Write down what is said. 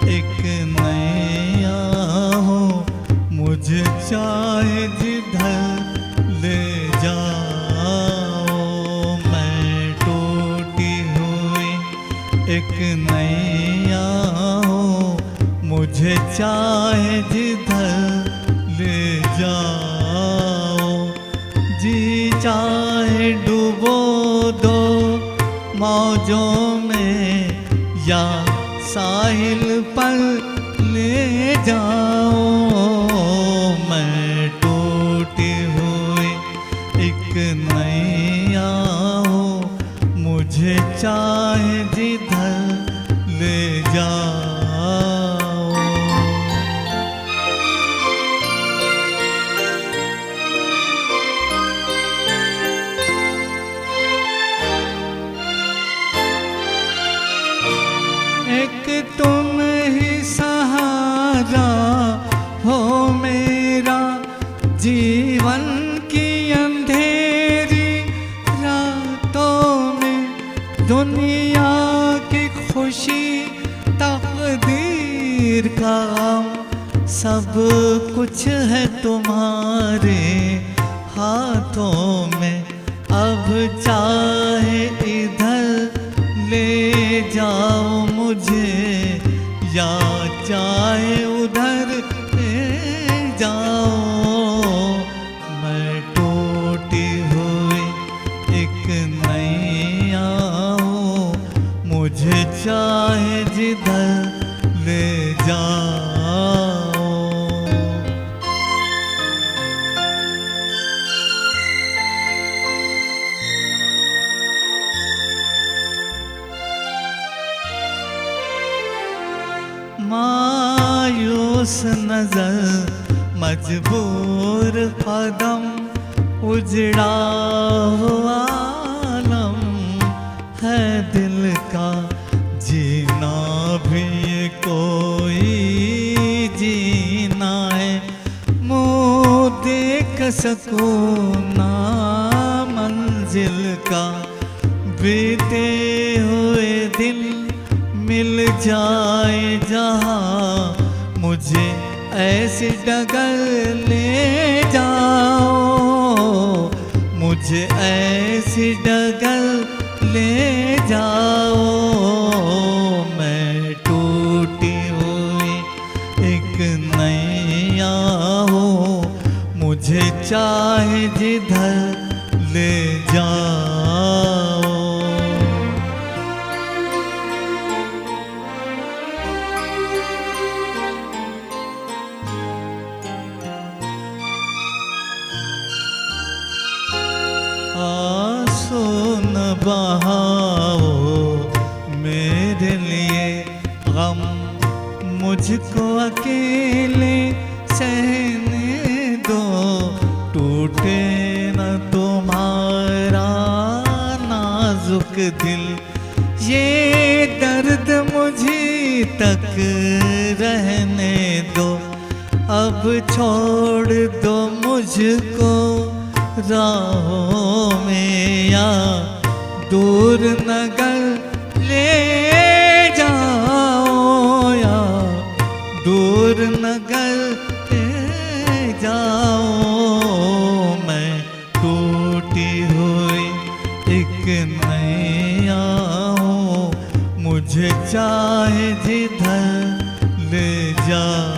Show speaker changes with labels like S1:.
S1: एक नैया हो मुझे चाहे जिधर ले जाओ। मैं टूटी हुई एक नैया हो मुझे चाहे जिधर ले जाओ। जी चाहे डूबो दो मौजों में या साहिल पर ले जाओ। मैं टूटी हुई एक नैया हो मुझे चाहे जिधर ले जाओ। एक तुम ही सहारा हो मेरा जीवन की अंधेरी रातों में। दुनिया की खुशी तकदीर का सब कुछ है तुम्हारे हाथों में। अब चाहे इधर ले जाओ मुझे या चाहे उधर ले जाओ। मैं टूटी हुई एक नैया हो मुझे चाहे जिधर ले जाओ। मायूस नजर मजबूर कदम उजड़ा हुआ आलम है दिल का। जीना भी कोई जीना है। मुँह देख सकूं ना मंजिल का। बीते हुए दिन मिल जाए जहाँ मुझे ऐसी डगर ले जाओ। मुझे ऐसी डगर ले जाओ। मैं टूटी हुई एक नैया हो मुझे चाहे जिधर ले जाओ। आंसू न बहाओ मेरे लिए गम मुझको अकेले सहने दो। टूटे न तुम्हारा नाजुक दिल ये दर्द मुझे तक रहने दो। अब छोड़ दो मुझको राहों में या दूर नगर ले जाओ। या दूर नगर ले जाओ। मैं टूटी हुई एक नैया हो मुझे चाहे जिधर ले जाओ।